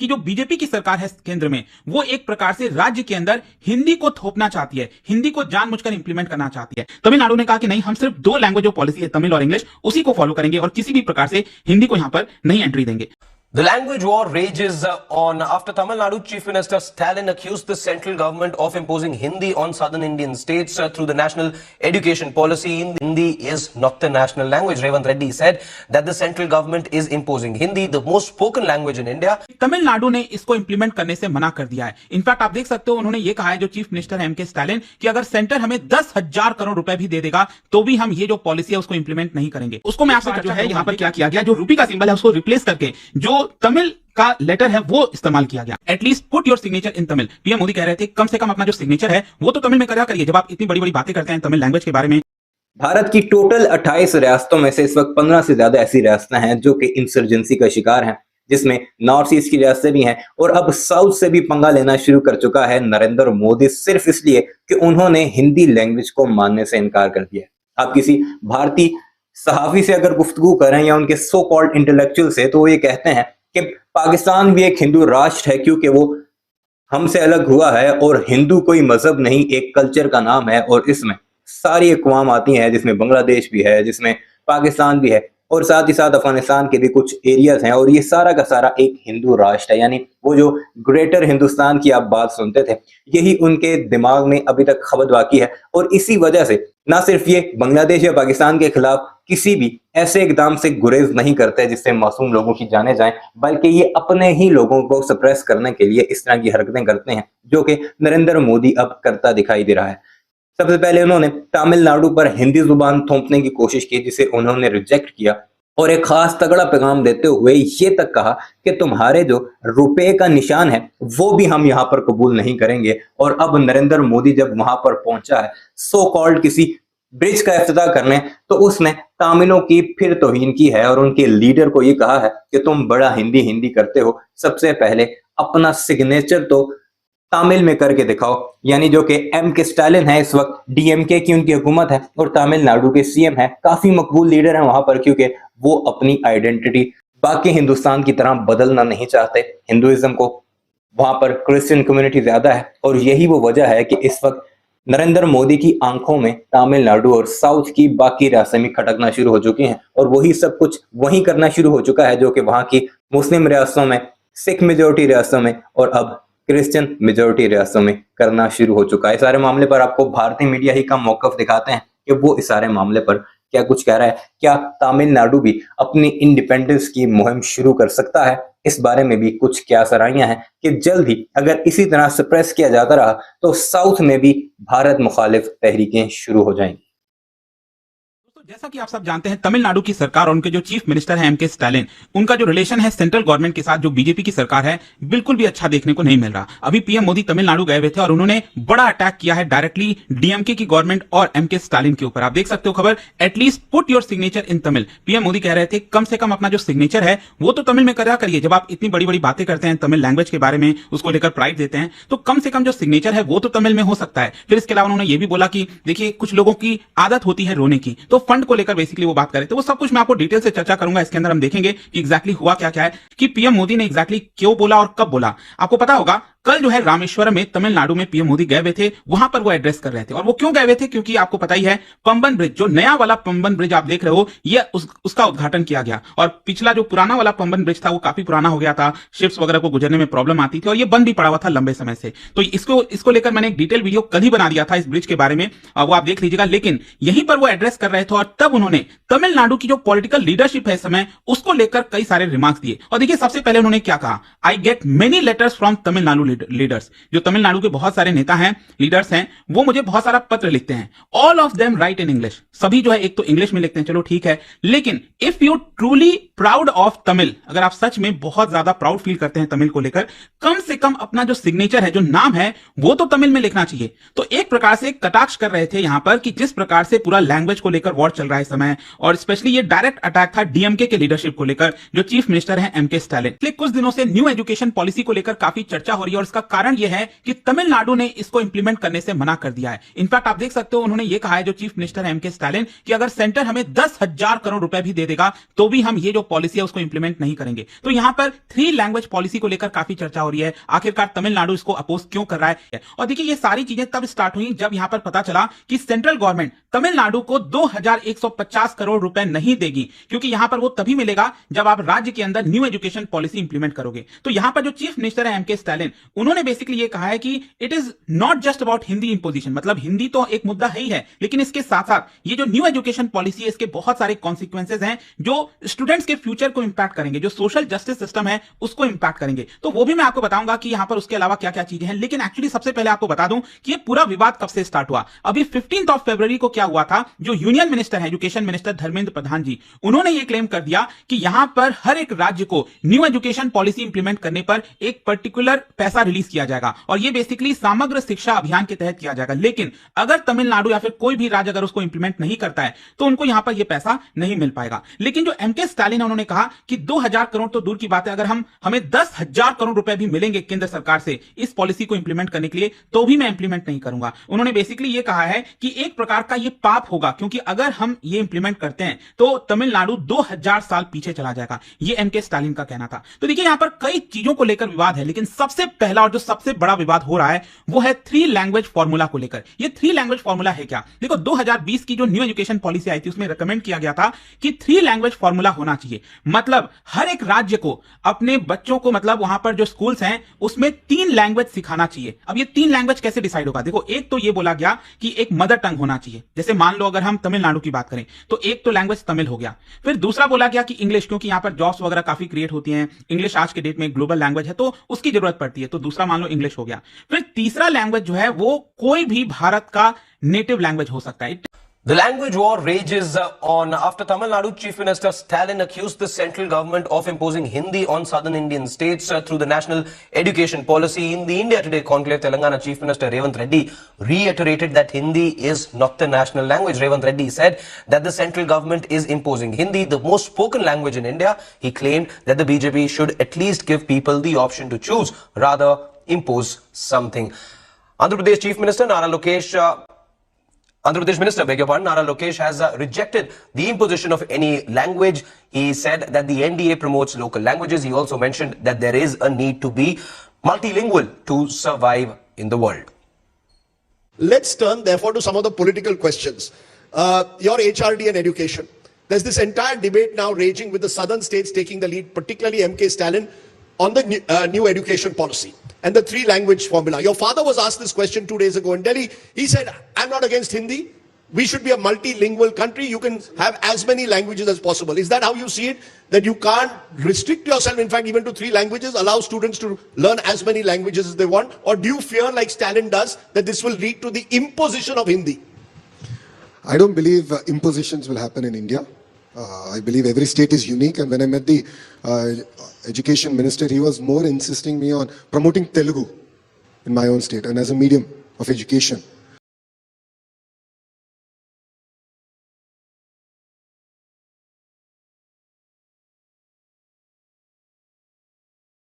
कि जो बीजेपी की सरकार है केंद्र में, वो एक प्रकार से राज्य के अंदर हिंदी को थोपना चाहती है, हिंदी को जानबूझकर इंप्लीमेंट करना चाहती है। तमिलनाडु ने कहा कि नहीं, हम सिर्फ दो लैंग्वेज जो पॉलिसी है, तमिल और इंग्लिश, उसी को फॉलो करेंगे और किसी भी प्रकार से हिंदी को यहां पर नहीं एंट्री देंगे। The language war rages on after Tamil Nadu Chief Minister Stalin accused the central government of imposing Hindi on southern Indian states through the national education policy. Hindi is not the national language. Revanth Reddy said that the central government is imposing Hindi, the most spoken language in India. Tamil Nadu ने इसको implement करने से मना कर दिया है। In fact आप देख सकते हो, उन्होंने ये कहा है, जो चीफ मिनिस्टर है एमके स्टालिन, कि अगर सेंटर हमें 10,000 करोड़ रुपए भी दे देगा तो भी हम ये जो पॉलिसी है उसको इंप्लीमेंट नहीं करेंगे। उसको मैं आपसे जो है यहाँ पर क्या किया गया, जो रूपी का सिंबल है उसको रिप्लेस करके जो तमिल का लेटर है वो इस्तेमाल किया गया। At least put your signature in Tamil. PM Modi कह रहे थे कम से कम अपना जो सिग्नेचर है वो तो तमिल में करा करिए, जब आप इतनी बड़ी बड़ी बातें करते हैं तमिल लैंग्वेज के बारे में। भारत की टोटल 28 रियासतों में से इस वक्त 15 से ज्यादा ऐसी रियासतें हैं जो कि इंसर्जेंसी का शिकार हैं, जिसमें नॉर्थ ईस्ट की रियासतें भी हैं और अब साउथ से भी पंगा लेना शुरू कर चुका है नरेंद्र मोदी, सिर्फ इसलिए कि उन्होंने हिंदी लैंग्वेज को मानने से इनकार कर दिया। आप किसी भारतीय सहाफी से अगर गुफ्तगू करें या उनके सो कॉल्ड इंटेलेक्चुअल से, तो वो ये कहते हैं कि पाकिस्तान भी एक हिंदू राष्ट्र है क्योंकि वो हमसे अलग हुआ है और हिंदू कोई मजहब नहीं, एक कल्चर का नाम है और इसमें सारी अक़वाम आती हैं, जिसमें बांग्लादेश भी है, जिसमें पाकिस्तान भी है और साथ ही साथ अफगानिस्तान के भी कुछ एरियाज हैं और ये सारा का सारा एक हिंदू राष्ट्र है। यानी वो जो ग्रेटर हिंदुस्तान की आप बात सुनते थे, यही उनके दिमाग में अभी तक खबत बाकी है और इसी वजह से ना सिर्फ ये बांग्लादेश या पाकिस्तान के खिलाफ किसी भी ऐसे इकदाम से गुरेज नहीं करते जिससे मासूम लोगों की जाने जाएं, बल्कि ये अपने ही लोगों को सप्रेस करने के लिए इस तरह की हरकतें करते हैं, जो कि नरेंद्र मोदी अब करता दिखाई दे रहा है। सबसे पहले उन्होंने तमिलनाडु पर हिंदी जुबान थोपने की कोशिश की, जिसे उन्होंने रिजेक्ट किया और एक खास तगड़ा पैगाम देते हुए ये तक कहा कि तुम्हारे जो रुपए का निशान है वो भी हम यहाँ पर कबूल नहीं करेंगे। और अब नरेंद्र मोदी जब वहां पर पहुंचा है सो कॉल्ड किसी ब्रिज का इफ्तिताह करने, तो उसने तामिलों की फिर तौहीन की है और उनके लीडर को ये कहा है कि तुम बड़ा हिंदी हिंदी करते हो, सबसे पहले अपना सिग्नेचर तो तामिल में करके दिखाओ। यानी जो कि एमके स्टालिन है, इस वक्त डीएमके की उनकी हुकूमत है और तमिलनाडु के सीएम है, काफी मकबूल लीडर है वहां पर, क्योंकि वो अपनी आइडेंटिटी बाकी हिंदुस्तान की तरह बदलना नहीं चाहते। हिंदुइज्म को वहां पर क्रिश्चियन कम्युनिटी ज्यादा है और यही वो वजह है कि इस वक्त नरेंद्र मोदी की आंखों में तमिलनाडु और साउथ की बाकी रियासतें भी खटकना शुरू हो चुकी हैं और वही सब कुछ वही करना शुरू हो चुका है जो कि वहां की मुस्लिम रियासतों में, सिख मेजोरिटी रियासतों में और अब क्रिश्चियन मेजोरिटी रियासतों में करना शुरू हो चुका है। इस सारे मामले पर आपको भारतीय मीडिया ही का मौकफ दिखाते हैं कि वो इस सारे मामले पर क्या कुछ कह रहा है। क्या तमिलनाडु भी अपनी इंडिपेंडेंस की मुहिम शुरू कर सकता है? इस बारे में भी कुछ क्या सराहियां हैं कि जल्द ही अगर इसी तरह सप्रेस किया जाता रहा तो साउथ में भी भारत मुखालिफ तहरीकें शुरू हो जाएंगी। जैसा कि आप सब जानते हैं, तमिलनाडु की सरकार और उनके जो चीफ मिनिस्टर हैं एमके स्टालिन, उनका जो रिलेशन है सेंट्रल गवर्नमेंट के साथ, जो बीजेपी की सरकार है, बिल्कुल भी अच्छा देखने को नहीं मिल रहा। अभी पीएम मोदी तमिलनाडु गए हुए थे और उन्होंने बड़ा अटैक किया है डायरेक्टली डीएमके की गवर्नमेंट और एमके स्टालिन के ऊपर। आप देख सकते हो खबर, at least put your signature in Tamil. PM Modi कह रहे थे कम से कम अपना जो सिग्नेचर है वो तो तमिल में करा करिए, जब आप इतनी बड़ी बड़ी बातें करते हैं तमिल लैंग्वेज के बारे में, उसको लेकर प्राइड देते हैं, तो कम से कम जो सिग्नेचर है वो तो तमिल में हो सकता है। फिर इसके अलावा उन्होंने ये भी बोला कि देखिए कुछ लोगों की आदत होती है रोने की, तो फंड को लेकर बेसिकली वो बात करें, तो वो सब कुछ मैं आपको डिटेल से चर्चा करूंगा। इसके अंदर हम देखेंगे कि एग्जैक्टली हुआ क्या क्या है, कि पीएम मोदी ने एग्जैक्टली क्यों बोला और कब बोला। आपको पता होगा कल जो है रामेश्वरम में तमिलनाडु में पीएम मोदी गए हुए थे, वहां पर वो एड्रेस कर रहे थे। और वो क्यों गए हुए थे? क्योंकि आपको पता ही है पंबन ब्रिज, जो नया वाला पंबन ब्रिज आप देख रहे हो, ये उसका उद्घाटन किया गया। और पिछला जो पुराना वाला पंबन ब्रिज था वो काफी पुराना हो गया था, शिप्स वगैरह को गुजरने में प्रॉब्लम आती थी और ये बंद भी पड़ा हुआ था लंबे समय से। तो इसको लेकर मैंने एक डिटेल वीडियो कल ही बना दिया था इस ब्रिज के बारे में, वो आप देख लीजिएगा। लेकिन यहीं पर वो एड्रेस कर रहे थे और तब उन्होंने तमिलनाडु की जो पॉलिटिकल लीडरशिप है इस समय, उसको लेकर कई सारे रिमार्क्स दिए। और देखिए सबसे पहले उन्होंने क्या कहा, I get many letters from Tamil Nadu leaders. जो तमिलनाडु के बहुत सारे नेता हैं, लीडर्स हैं, वो मुझे बहुत सारा पत्र लिखते हैं। All of them right in English. सभी जो है एक तो इंग्लिश में लिखते हैं, चलो ठीक है, लेकिन if you truly proud of Tamil, अगर आप सच में बहुत ज्यादा प्राउड फील करते हैं तमिल को लेकर, कम से कम अपना जो सिग्नेचर है, जो नाम है, वो तो तमिल में लिखना चाहिए। तो एक प्रकार से कटाक्ष कर रहे थे यहां पर कि जिस प्रकार से पूरा लैंग्वेज को लेकर वॉर चल रहा है इस समय, और स्पेशली ये डायरेक्ट अटैक था डीएमके के लीडरशिप को लेकर, जो चीफ मिनिस्टर है एमके स्टालिन। कुछ दिनों से न्यू एजुकेशन पॉलिसी को लेकर काफी चर्चा हो रही है और इसका कारण यह है कि तमिलनाडु ने इसको इंप्लीमेंट करने से मना कर दिया है। इनफैक्ट आप देख सकते हो उन्होंने ये कहा है, जो चीफ मिनिस्टर है एम के स्टालिन, कि अगर सेंटर हमें 10,000 करोड़ रुपए भी दे देगा तो भी हम ये जो पॉलिसी है उसको इंप्लीमेंट नहीं करेंगे। तो यहां पर 3 लैंग्वेज पॉलिसी को लेकर काफी चर्चा हो रही है। आखिरकार तमिलनाडु इसको अपोज क्यों कर रहा है? और देखिए ये सारी चीजें तब स्टार्ट हुई जब यहां पर पता चला कि सेंट्रल गवर्नमेंट तमिलनाडु को 2,150 करोड़ रुपए नहीं देगी, क्योंकि यहां पर वो तभी मिलेगा जब आप राज्य के अंदर न्यू एजुकेशन पॉलिसी इंप्लीमेंट करोगे। तो यहां पर जो चीफ मिनिस्टर है एम के स्टालिन, उन्होंने बेसिकली ये कहा है कि it is not just about Hindi imposition, मतलब हिंदी तो एक मुद्दा है ही है, लेकिन इसके साथ साथ ये जो न्यू एजुकेशन पॉलिसी है इसके बहुत सारे कॉन्सिक्वेंसेज हैं जो स्टूडेंट्स के फ्यूचर को इंपैक्ट करेंगे, जो सोशल जस्टिस सिस्टम है उसको इंपैक्ट करेंगे। तो वो भी मैं आपको बताऊंगा कि यहां पर उसके अलावा क्या क्या चीजें हैं। लेकिन एक्चुअली सबसे पहले आपको बता दूं कि ये पूरा विवाद कब से स्टार्ट हुआ। अभी 15 फरवरी को क्या हुआ था, जो यूनियन मिनिस्टर है, एजुकेशन मिनिस्टर धर्मेंद्र प्रधान जी, उन्होंने ये क्लेम कर दिया कि यहां पर हर एक राज्य को न्यू एजुकेशन पॉलिसी इंप्लीमेंट करने पर एक पर्टिकुलर पैसा रिलीज किया जाएगा और ये बेसिकली समग्र शिक्षा अभियान के तहत किया जाएगा। लेकिन अगर तमिलनाडु या फिर कोई भी राज्य अगर उसको इंप्लीमेंट नहीं करता है तो उनको यहां पर यह पैसा नहीं मिल पाएगा। लेकिन जो एम के स्टालिन उन्होंने कहा कि 2,000 करोड़ तो दूर की बात है, अगर हमें 10,000 करोड़ रुपए भी मिलेंगे केंद्र सरकार से इस पॉलिसी को इंप्लीमेंट करने के लिए तो भी मैं इंप्लीमेंट नहीं करूंगा। उन्होंने बेसिकली ये कहा है कि एक प्रकार का ये पाप होगा, क्योंकि अगर हम ये इंप्लीमेंट करते हैं तो तमिलनाडु 2,000 साल पीछे चला जाएगा। ये एम के स्टालिन का कहना था। तो देखिए यहां पर कई चीजों को लेकर विवाद है, लेकिन सबसे पहला और जो सबसे बड़ा विवाद हो रहा है वो है 3 लैंग्वेज फॉर्मूला को लेकर। ये 3 लैंग्वेज फॉर्मूला है क्या? देखो 2020 की जो न्यू एजुकेशन पॉलिसी आई थी उसमें रिकमेंड किया गया था कि 3 लैंग्वेज फॉर्मूला होना चाहिए, मतलब हर एक राज्य को अपने बच्चों को, मतलब वहां पर जो स्कूल्स हैं उसमें 3 लैंग्वेज सिखाना चाहिए। अब ये 3 लैंग्वेज कैसे डिसाइड होगा? देखो एक तो ये बोला गया कि एक मदर टंग होना चाहिए, जैसे मान लो अगर हम तमिलनाडु की बात करें तो एक तो लैंग्वेज तमिल हो गया। फिर दूसरा बोला गया कि इंग्लिश, क्योंकि यहां पर जॉब्स वगैरह काफी क्रिएट होती हैं, इंग्लिश आज के डेट में ग्लोबल लैंग्वेज है तो उसकी जरूरत पड़ती है, तो दूसरा मान लो इंग्लिश हो गया। फिर तीसरा लैंग्वेज जो है वो कोई भी भारत का नेटिव लैंग्वेज हो सकता है। The language war rages on after Tamil Nadu Chief Minister Stalin accused the central government of imposing Hindi on southern Indian states through the national education policy. In the India Today conclave, Telangana Chief Minister Revanth Reddy reiterated that Hindi is not the national language. Revanth Reddy said that the central government is imposing Hindi, the most spoken language in India. He claimed that the BJP should at least give people the option to choose, rather impose something. Andhra Pradesh Chief Minister Andhra Pradesh Minister, Nara Lokesh has rejected the imposition of any language. He said that the NDA promotes local languages. He also mentioned that there is a need to be multilingual to survive in the world. Let's turn therefore to some of the political questions. Your HRD and education. There's this entire debate now raging with the southern states taking the lead, particularly MK Stalin, on the new education policy and the 3 language formula. Your father was asked this question 2 days ago in Delhi. He said, I'm not against Hindi. We should be a multilingual country. You can have as many languages as possible. Is that how you see it? That you can't restrict yourself, in fact, even to 3 languages, allow students to learn as many languages as they want? Or do you fear, like Stalin does, that this will lead to the imposition of Hindi? I don't believe impositions will happen in India. I believe every state is unique, and when I met the education minister, he was more insisting me on promoting Telugu in my own state and as a medium of education.